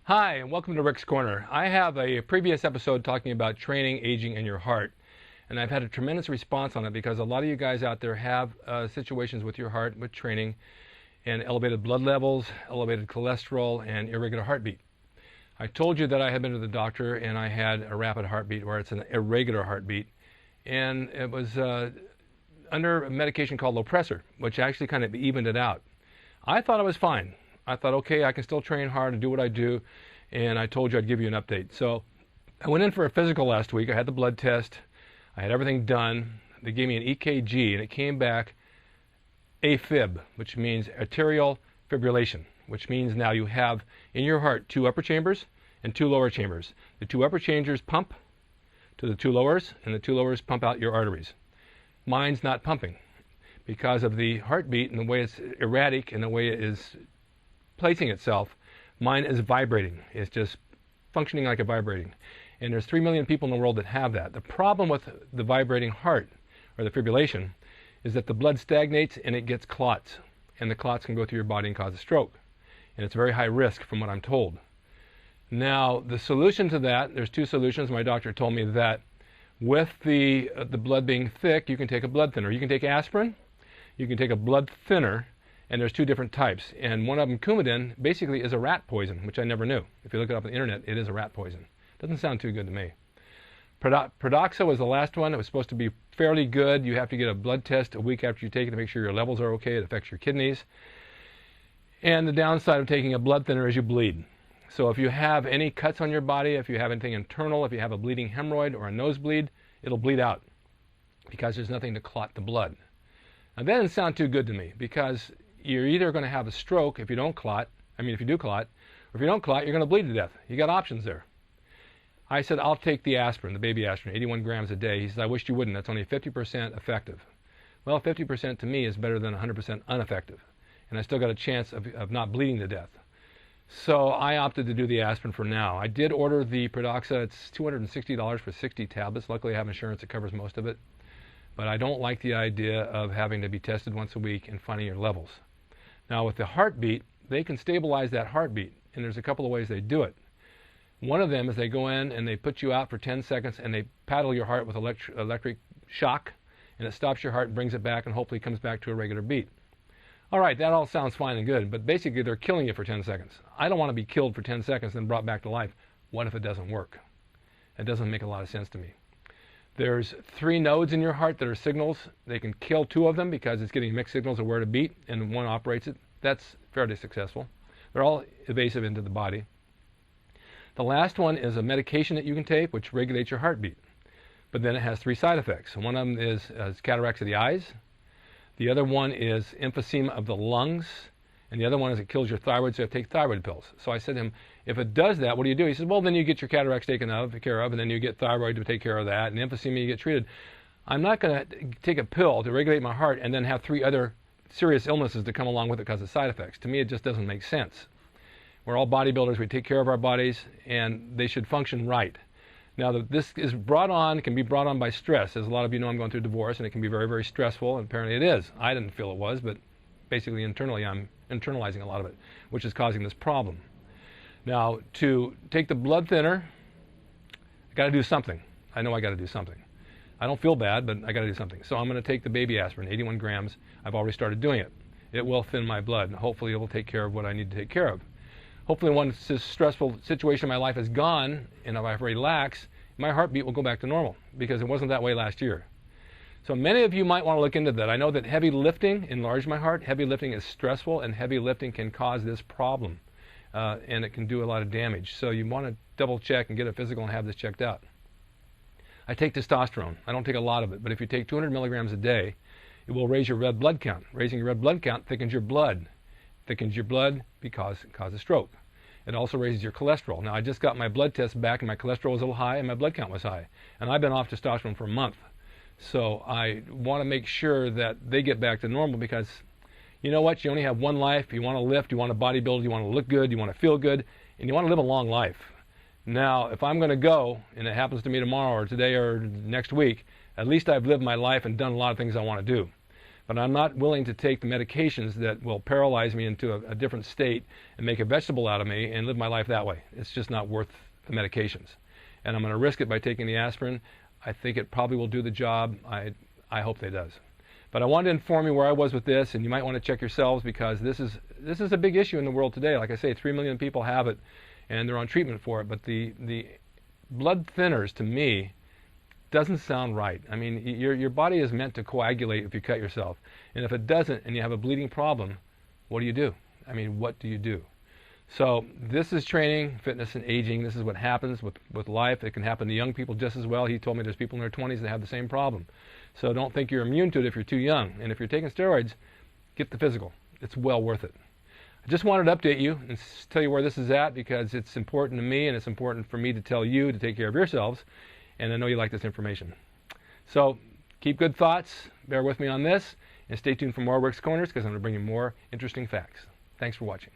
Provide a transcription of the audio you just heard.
Hi, and welcome to Rick's Corner. I have a previous episode talking about training, aging, and your heart. And I've had a tremendous response on it because a lot of you guys out there have situations with your heart, with training, and elevated blood levels, elevated cholesterol, and irregular heartbeat. I told you that I had been to the doctor and I had a rapid heartbeat, where it's an irregular heartbeat. And it was under a medication called Lopressor, which actually kind of evened it out. I thought I was fine. I thought, okay, I can still train hard and do what I do, and I told you I'd give you an update. So I went in for a physical last week. I had the blood test. I had everything done. They gave me an EKG, and it came back AFib, which means arterial fibrillation, which means now you have in your heart 2 upper chambers and 2 lower chambers. The 2 upper chambers pump to the 2 lowers, and the 2 lowers pump out your arteries. Mine's not pumping because of the heartbeat and the way it's erratic and the way it is placing itself. Mine is vibrating. It's just functioning like a vibrating. And there's 3 million people in the world that have that. The problem with the vibrating heart, or the fibrillation, is that the blood stagnates and it gets clots. And the clots can go through your body and cause a stroke. And it's very high risk from what I'm told. Now, the solution to that, there's 2 solutions. My doctor told me that with the blood being thick, you can take a blood thinner. You can take aspirin, you can take a blood thinner, and there's 2 different types. And one of them, Coumadin, basically is a rat poison, which I never knew. If you look it up on the internet, it is a rat poison. Doesn't sound too good to me. Pradaxa was the last one. It was supposed to be fairly good. You have to get a blood test a week after you take it to make sure your levels are okay. It affects your kidneys. And the downside of taking a blood thinner is you bleed. So if you have any cuts on your body, if you have anything internal, if you have a bleeding hemorrhoid or a nosebleed, it'll bleed out because there's nothing to clot the blood. Now that doesn't sound too good to me, because you're either going to have a stroke if you don't clot, if you do clot, or if you don't clot, you're going to bleed to death. You got options there. I said, I'll take the aspirin, the baby aspirin, 81 grams a day. He says, I wish you wouldn't. That's only 50% effective. Well, 50% to me is better than 100% ineffective. And I still got a chance of not bleeding to death. So I opted to do the aspirin for now. I did order the Pradaxa. It's $260 for 60 tablets. Luckily, I have insurance that covers most of it. But I don't like the idea of having to be tested once a week and finding your levels. Now with the heartbeat, they can stabilize that heartbeat, and there's a couple of ways they do it. One of them is they go in and they put you out for 10 seconds and they paddle your heart with electric shock, and it stops your heart and brings it back and hopefully comes back to a regular beat. All right, that all sounds fine and good, but basically they're killing you for 10 seconds. I don't want to be killed for 10 seconds and brought back to life. What if it doesn't work? It doesn't make a lot of sense to me. There's 3 nodes in your heart that are signals. They can kill 2 of them because it's getting mixed signals of where to beat, and one operates it. That's fairly successful. They're all evasive into the body. The last one is a medication that you can take which regulates your heartbeat. But then it has 3 side effects. One of them is cataracts of the eyes. The other one is emphysema of the lungs. And the other one is it kills your thyroid, so you have to take thyroid pills. So I said to him, if it does that, what do you do? He said, well, then you get your cataracts taken care of, and then you get thyroid to take care of that, and emphysema you get treated. I'm not going to take a pill to regulate my heart and then have 3 other serious illnesses to come along with it because of side effects. To me, it just doesn't make sense. We're all bodybuilders. We take care of our bodies, and they should function right. Now, this is can be brought on by stress. As a lot of you know, I'm going through divorce, and it can be very, very stressful, and apparently it is. I didn't feel it was, but basically internally I'm internalizing a lot of it, which is causing this problem. Now, to take the blood thinner, I got to do something. I know I got to do something. I don't feel bad, but I got to do something. So I'm going to take the baby aspirin, 81 grams. I've already started doing it. It will thin my blood, and hopefully it will take care of what I need to take care of. Hopefully once this stressful situation in my life is gone, and if I relax, my heartbeat will go back to normal, because it wasn't that way last year. So many of you might want to look into that. I know that heavy lifting enlarged my heart. Heavy lifting is stressful, and heavy lifting can cause this problem, and it can do a lot of damage. So you want to double check and get a physical and have this checked out. I take testosterone. I don't take a lot of it, but if you take 200 milligrams a day, it will raise your red blood count. Raising your red blood count thickens your blood. Thickens your blood because it causes stroke. It also raises your cholesterol. Now, I just got my blood test back, and my cholesterol was a little high, and my blood count was high. And I've been off testosterone for a month. So I want to make sure that they get back to normal, because you know what? You only have one life. You want to lift, you want to bodybuild, you want to look good, you want to feel good, and you want to live a long life. Now, if I'm going to go, and it happens to me tomorrow or today or next week, at least I've lived my life and done a lot of things I want to do. But I'm not willing to take the medications that will paralyze me into a different state and make a vegetable out of me and live my life that way. It's just not worth the medications. And I'm going to risk it by taking the aspirin. I think it probably will do the job. I hope it does. But I wanted to inform you where I was with this, and you might want to check yourselves, because this is a big issue in the world today. Like I say, 3 million people have it, and they're on treatment for it. But the blood thinners, to me, doesn't sound right. I mean, your body is meant to coagulate if you cut yourself. And if it doesn't and you have a bleeding problem, what do you do? I mean, what do you do? So this is training, fitness, and aging. This is what happens with life. It can happen to young people just as well. He told me there's people in their 20s that have the same problem. So don't think you're immune to it if you're too young. And if you're taking steroids, get the physical. It's well worth it. I just wanted to update you and tell you where this is at, because it's important to me, and it's important for me to tell you to take care of yourselves. And I know you like this information. So keep good thoughts, bear with me on this, and stay tuned for more Rick's Corners, because I'm going to bring you more interesting facts. Thanks for watching.